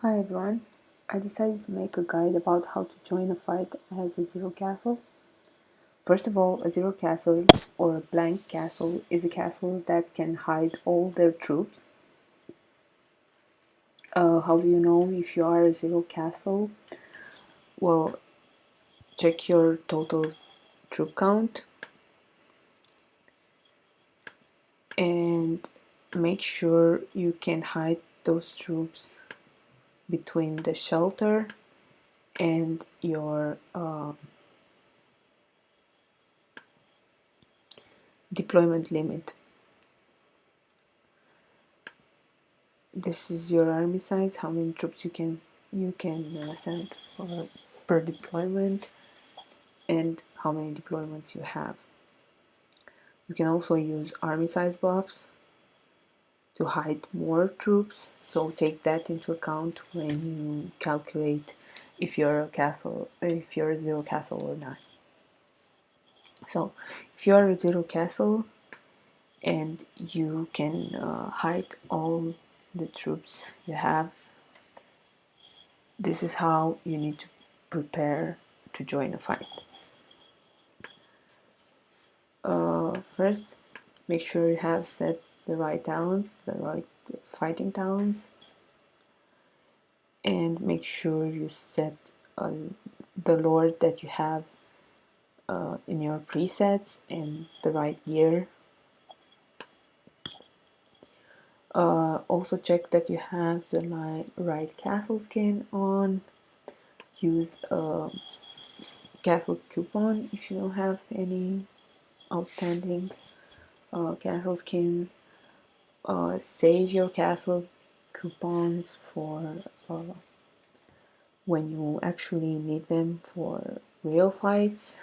Hi everyone, I decided to make a guide about how to join a fight as a zero castle. First of all, a zero castle or a blank castle is a castle that can hide all their troops. How do you know if you are a zero castle? Well, check your total troop count and make sure you can hide those troops between the shelter and your deployment limit. This is your army size, how many troops you can send per deployment, and how many deployments you have. You can also use army size buffs to hide more troops, so take that into account when you calculate if you're a zero castle or not. So if you are a zero castle and you can hide all the troops you have, this is how you need to prepare to join a fight. First, make sure you have set the right talents, the right fighting talents, and make sure you set the lord that you have in your presets and the right gear. Also check that you have the right castle skin on. Use a castle coupon if you don't have any outstanding castle skins. Save your castle coupons for when you actually need them for real fights.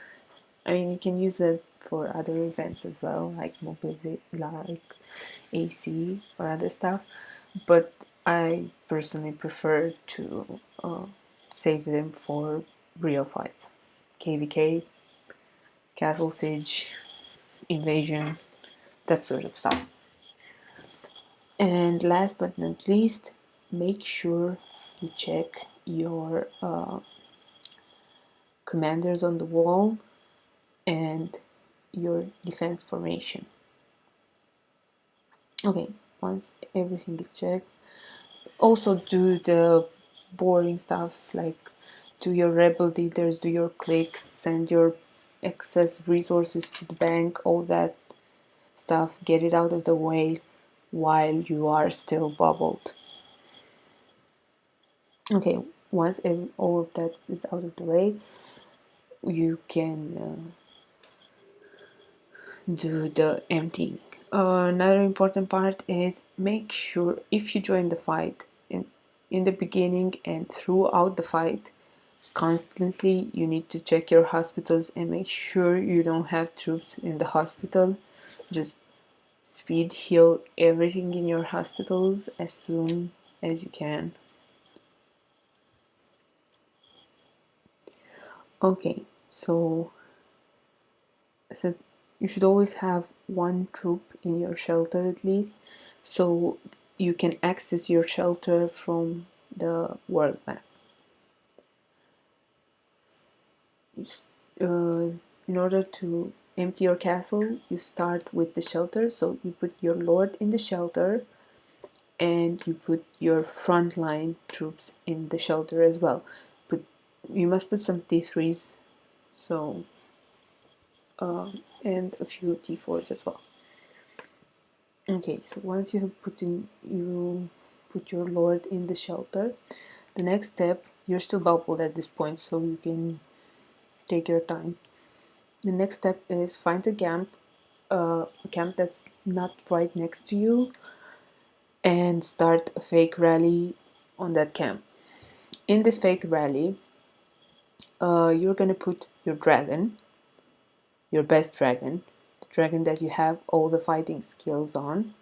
I mean, you can use it for other events as well, like mobility, like AC or other stuff. But I personally prefer to save them for real fights, KVK, castle siege, invasions, that sort of stuff. And last but not least, make sure you check your commanders on the wall and your defense formation. Okay, once everything is checked, also do the boring stuff like do your rebel leaders, do your clicks, send your excess resources to the bank, all that stuff, get it out of the way while you are still bubbled. Okay, once all of that is out of the way, you can do the emptying. Another important part is make sure if you join the fight in the beginning and throughout the fight, constantly you need to check your hospitals and make sure you don't have troops in the hospital. Just speed heal everything in your hospitals as soon as you can. Okay, so you should always have one troop in your shelter at least, so you can access your shelter from the world map. In order to empty your castle, you start with the shelter, so you put your lord in the shelter and you put your frontline troops in the shelter as well. But you must put some T3s, so and a few T4s as well. Okay, so once you put your lord in the shelter, the next step, you're still bubbled at this point, so you can take your time. The next step is find a camp that's not right next to you, and start a fake rally on that camp. In this fake rally, you're gonna put your dragon, your best dragon, the dragon that you have all the fighting skills on,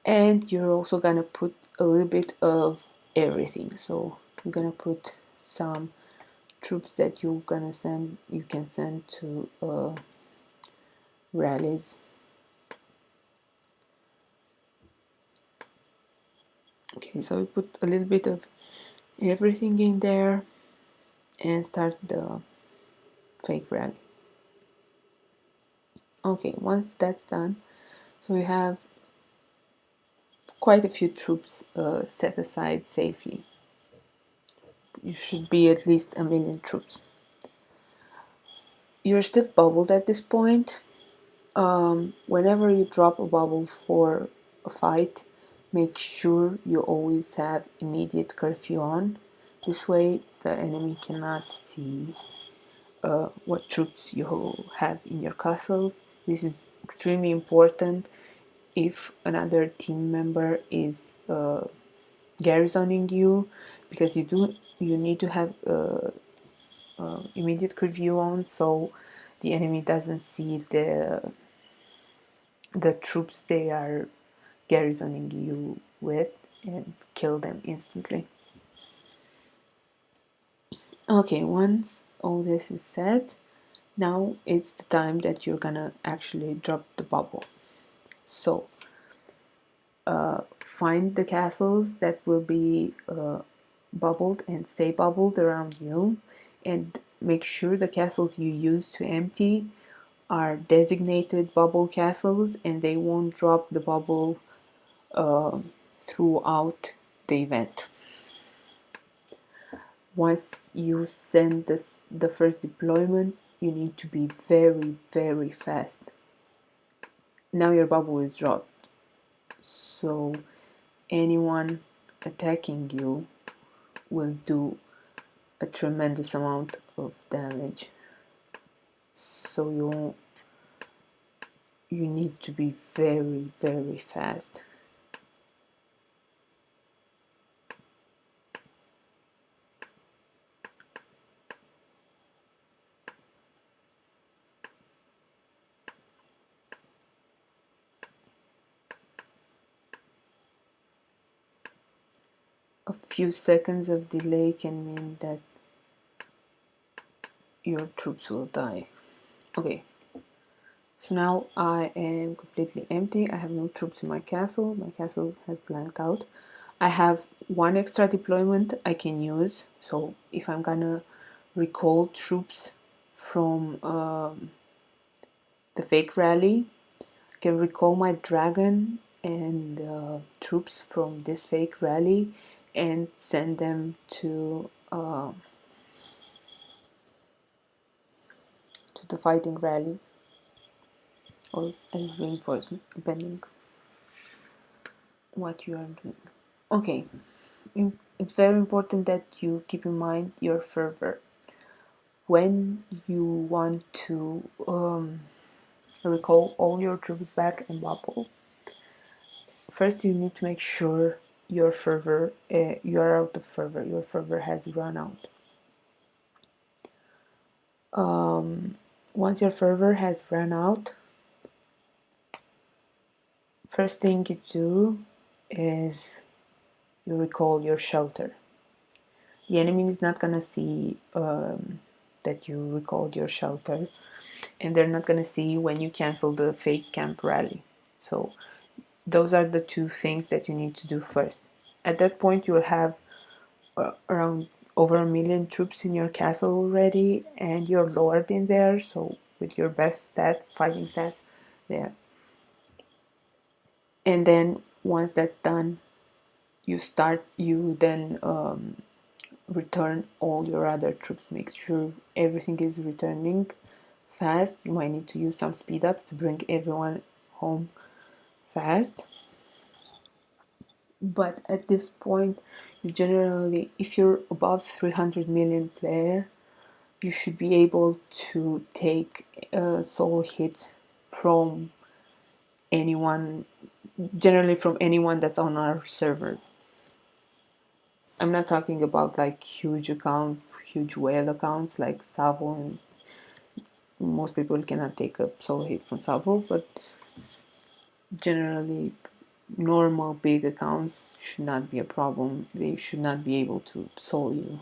and you're also gonna put a little bit of everything. So you're gonna put some troops that you can send to rallies. Okay, so we put a little bit of everything in there and start the fake rally. Okay, once that's done, so we have quite a few troops set aside safely. You should be at least 1,000,000 troops. You're still bubbled at this point. Whenever you drop a bubble for a fight, make sure you always have immediate curfew on. This way the enemy cannot see what troops you have in your castles. This is extremely important if another team member is garrisoning you, because you need to have immediate curfew on, so the enemy doesn't see the troops they are garrisoning you with and kill them instantly. Okay, once all this is said, now it's the time that you're gonna actually drop the bubble. So find the castles that will be bubbled and stay bubbled around you, and make sure the castles you use to empty are designated bubble castles and they won't drop the bubble throughout the event. Once you send the first deployment, you need to be very, very fast. Now your bubble is dropped, so anyone attacking you will do a tremendous amount of damage. So you need to be very, very fast. A few seconds of delay can mean that your troops will die. Okay, so now I am completely empty. I have no troops in my castle. My castle has blanked out. I have one extra deployment I can use. So if I'm gonna recall troops from the fake rally, I can recall my dragon and troops from this fake rally and send them to the fighting rallies or as reinforcement, depending what you are doing. Okay, it's very important that you keep in mind your fervor. When you want to recall all your troops back and bubble, first you need to make sure your fervor, you are out of fervor, your fervor has run out. Once your fervor has run out, first thing you do is you recall your shelter. The enemy is not gonna see that you recalled your shelter, and they're not gonna see when you cancel the fake camp rally. So those are the two things that you need to do first. At that point, you'll have around over 1,000,000 troops in your castle already, and your lord in there. So with your best stats, fighting stats, there. And then once that's done, you then return all your other troops. Make sure everything is returning fast. You might need to use some speed ups to bring everyone home fast. But at this point, you generally, if you're above 300 million player, you should be able to take soul hits from anyone, generally from anyone that's on our server. I'm not talking about like huge whale accounts like Salvo, and most people cannot take a solo hit from Salvo, but generally normal big accounts should not be a problem. They should not be able to soul you.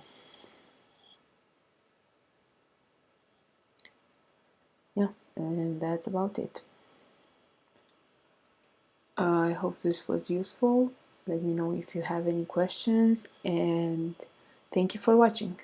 Yeah, and that's about it. I hope this was useful. Let me know if you have any questions, and thank you for watching.